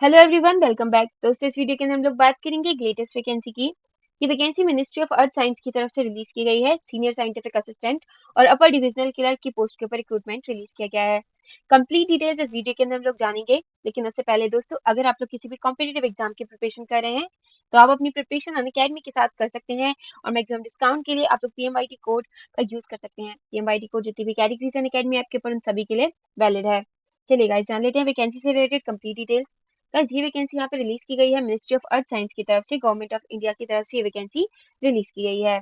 Hello everyone, welcome back. दोस्तों, इस video के अंदर हम लोग बात करेंगे लेटेस्ट वैकेंसी की। ये vacancy ministry of earth science की तरफ से रिलीज की गई है। सीनियर साइंटिफिक असिस्टेंट और अपर डिविजनल क्लर्क की पोस्ट के ऊपर रिक्रूटमेंट रिलीज किया गया है। कंप्लीट डिटेल्स इस वीडियो के अंदर हम लोग जानेंगे, लेकिन उससे पहले दोस्तों, अगर आप लोग किसी भी कॉम्पिटेटिव एग्जाम की प्रिपरेशन कर रहे हैं तो आप अपनी प्रिपरेशन अनअकैडमी के साथ कर सकते हैं। और मैक्सिमम डिस्काउंट के लिए आप लोग पीएमवाईटी कोड का यूज कर सकते हैं। पीएमवाईटी कोड जितनी भी कैटेगरीज अनअकैडमी ऐप के ऊपर उन सभी के लिए वैलिड है। चलिए गाइस, जान लेते हैं वैकेंसी से रिलेटेड कंप्लीट डिटेल्स। गाइस, ये वैकेंसी यहाँ पे रिलीज की गई है मिनिस्ट्री ऑफ अर्थ साइंस की तरफ से। गवर्नमेंट ऑफ इंडिया की तरफ से ये वैकेंसी रिलीज की गई है।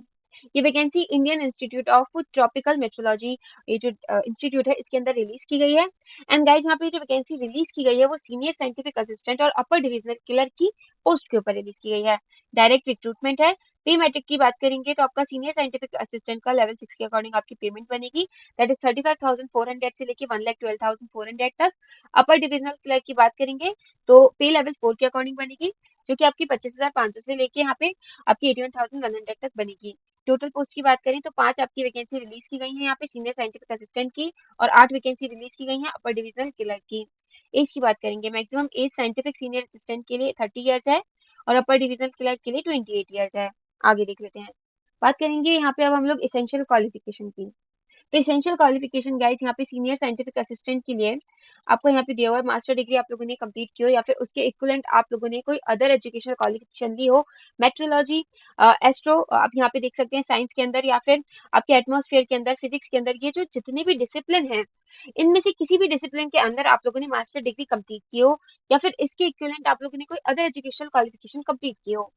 ये vacancy Indian institute of tropical metrology, ये जो इंस्टीट्यूट है, इसके अंदर रिलीज की गई है। एंड गाइस, यहाँ पे जो वैकेंसी रिलीज की गई है वो सीनियर साइंटिफिक असिस्टेंट और अपर डिविजनल क्लर्क की पोस्ट के ऊपर रिलीज की गई है। डायरेक्ट रिक्रूटमेंट है। पे मैट्रिक की बात करेंगे तो आपका सीनियर साइंटिफिक असिस्टेंट का लेवल 6 के अकॉर्डिंग आपकी पेमेंट बनेगी। दैट इज 35,400 से लेके 1,12,400 तक। अपर डिविजनल क्लर्क की बात करेंगे तो पे लेवल 4 के अकॉर्डिंग बनेगी, जो कि आपकी 25,500 से लेके यहाँ पे आपकी 81,100 तक बनेगी। टोटल पोस्ट की बात करें तो 5 आपकी वैकेंसी रिलीज की गई है यहाँ पे सीनियर साइंटिफिक असिस्टेंट की, और 8 वैकेंसी रिलीज की गई है अपर डिविजनल क्लर्क की। एज की बात करेंगे, maximum age scientific senior assistant के लिए 30 ईयर्स है और अपर डिविजनल क्लर्क के लिए 28 ईयर्स है। आगे देख लेते हैं। बात करेंगे यहाँ पे अब हम लोग एसेंशियल क्वालिफिकेशन की। तो एसेंशियल क्वालिफिकेशन गाइस, यहाँ पे सीनियर साइंटिफिक असिस्टेंट के लिए आपको यहाँ पे दिया हुआ है मास्टर डिग्री आप लोगों ने कंप्लीट की हो, या फिर उसके इक्विवेलेंट आप लोगों ने कोई अदर एजुकेशनल क्वालिफिकेशन ली हो। मेट्रोलॉजी, एस्ट्रो आप यहाँ पे देख सकते हैं साइंस के अंदर, या फिर आपके एटमॉस्फेयर के अंदर, फिजिक्स के अंदर, ये जो जितने भी डिसिप्लिन हैं इनमें से किसी भी डिसिप्लिन के अंदर आप लोगों ने मास्टर डिग्री कंप्लीट की हो, या फिर इसके इक्विवेलेंट आप लोगों ने कोई अदर एजुकेशनल क्वालिफिकेशन कंप्लीट की हो,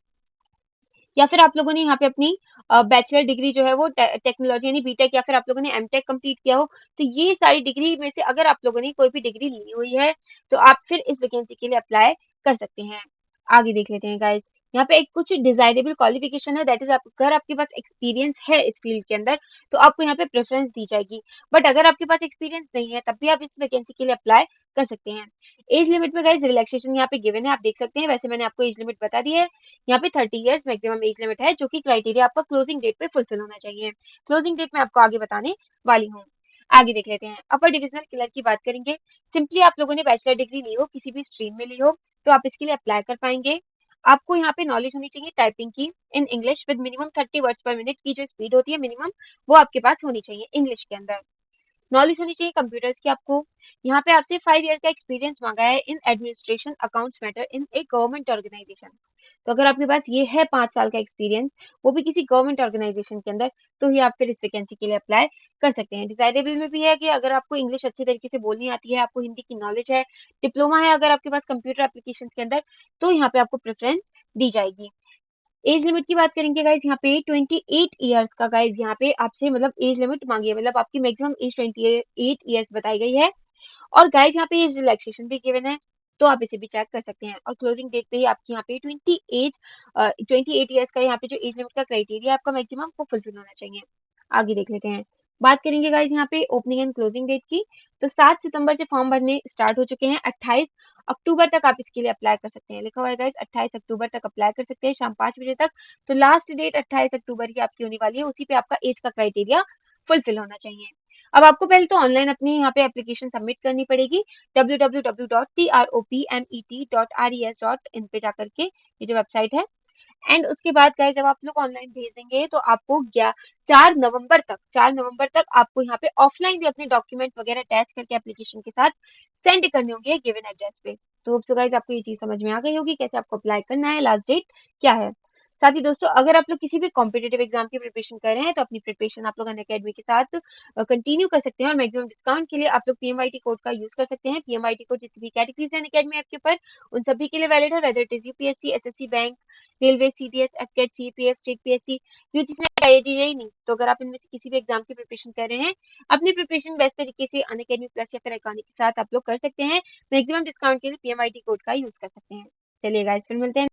या फिर आप लोगों ने यहाँ पे अपनी बैचलर डिग्री जो है वो टेक्नोलॉजी यानी बीटेक, या फिर आप लोगों ने एमटेक कंप्लीट किया हो। तो ये सारी डिग्री में से अगर आप लोगों ने कोई भी डिग्री ली हुई है तो आप फिर इस वैकेंसी के लिए अप्लाई कर सकते हैं। आगे देख लेते हैं गाइस। यहाँ पे एक कुछ डिजायरेबल क्वालिफिकेशन है, दैट इज अगर आपके पास एक्सपीरियंस है इस फील्ड के अंदर तो आपको यहाँ पे प्रेफरेंस दी जाएगी। बट अगर आपके पास एक्सपीरियंस नहीं है तब भी आप इस वैकेंसी के लिए अप्लाई कर सकते हैं। एज लिमिट में गाइस रिलैक्सेशन यहाँ पे गिवन है, आप देख सकते हैं। वैसे मैंने आपको एज लिमिट बता दी है। यहाँ पे 30 इयर्स मैक्सिमम एज लिमिट है, जो कि क्राइटेरिया आपका क्लोजिंग डेट पे फुलफिल होना चाहिए। क्लोजिंग डेट मैं आपको आगे बताने वाली हूँ। आगे देख लेते हैं। अपर डिविजनल क्लर्क की बात करेंगे। सिंपली आप लोगों ने बैचलर डिग्री ली हो, किसी भी स्ट्रीम में ली हो, तो आप इसके लिए अप्लाई कर पाएंगे। आपको यहाँ पे नॉलेज होनी चाहिए टाइपिंग की in English with minimum 30 words पर मिनट की जो स्पीड होती है मिनिमम, वो आपके पास होनी चाहिए इंग्लिश के अंदर। नॉलेज होनी चाहिए कंप्यूटर्स की आपको। यहाँ पे आपसे 5 ईयर का एक्सपीरियंस मांगा है in administration accounts matter in a government organisation. तो अगर आपके पास ये है 5 साल का एक्सपीरियंस, वो भी किसी गवर्नमेंट ऑर्गेनाइजेशन के अंदर, तो ही आप फिर इस वैकेंसी के लिए अप्लाई कर सकते हैं। डिजायरेबल में भी है कि अगर आपको इंग्लिश अच्छी तरीके से बोलनी आती है, आपको हिंदी की नॉलेज है, डिप्लोमा है अगर आपके पास कंप्यूटर एप्लीकेशन के अंदर, तो यहाँ पे आपको प्रेफरेंस दी जाएगी। एज लिमिट की बात करेंगे गाइज, यहाँ पे 28 ईयर्स का गाइज यहाँ पे आपसे मतलब एज लिमिट मांगी है, मतलब आपकी मैक्सिमम एज 28 ईयर्स बताई गई है। और गाइज यहाँ पे एज रिलैक्सेशन भी गिवन है, तो आप इसे भी चेक कर सकते हैं। और क्लोजिंग डेट पे ही आपकी यहाँ पे 28 ईयर्स का यहाँ पे जो एज लिमिट का क्राइटेरिया आपका मैक्सिमम वो फुलफिल होना चाहिए। आगे देख लेते हैं। बात करेंगे गाइज यहाँ पे ओपनिंग एंड क्लोजिंग डेट की। तो 7 सितंबर से फॉर्म भरने स्टार्ट हो चुके हैं। 28 अक्टूबर तक आप इसके लिए अप्लाई कर सकते हैं। लिखा हुआ है गाइज 28 अक्टूबर तक अप्लाई कर सकते हैं, शाम 5 बजे तक। तो लास्ट डेट 28 अक्टूबर की आपकी होने वाली है, उसी पे आपका एज का क्राइटेरिया फुलफिल होना चाहिए। अब आपको पहले तो ऑनलाइन अपनी यहाँ पे एप्लीकेशन सबमिट करनी पड़ेगी www.tropmet.res.in पे जाकर के, ये जो वेबसाइट है। एंड उसके बाद गाइस जब आप लोग ऑनलाइन भेज देंगे तो आपको 4 नवंबर तक आपको यहाँ पे ऑफलाइन भी अपने डॉक्यूमेंट्स वगैरह अटैच करके एप्लीकेशन के साथ सेंड करने होंगे गिवन एड्रेस पे। तो गाइस आपको ये चीज समझ में आ गई होगी कैसे आपको अप्लाई करना है, लास्ट डेट क्या है। साथ ही दोस्तों, अगर आप लोग किसी भी कॉम्पिटेटिव एग्जाम की प्रिपरेशन कर रहे हैं तो अपनी प्रिपरेशन आप लोग अनअकैडमी के साथ कंटिन्यू कर सकते हैं। और मैक्सिमम डिस्काउंट के लिए आप लोग पीएमवाईटी कोड का यूज कर सकते हैं। पीएमवाईटी कोड जितनी भी कैटेगरीज है अनअकैडमी ऐप के ऊपर उन सभी के लिए वैलिड है, whether it is UPSC, SSC, bank, railway, CDS, AFCAT, CPF, state PSC, UGC, IIT नहीं। तो अगर आप इनमें से किसी भी एग्जाम की प्रिपरेशन कर रहे हैं, अपनी प्रिपरेशन बेस्ट तरीके से अनअकैडमी प्लस या फिर अकाउंट के साथ आप लोग कर सकते हैं। मैक्सिमम डिस्काउंट के लिए पीएमआईटी कोड का यूज कर सकते हैं। चलिए गाइस, फिर मिलते हैं।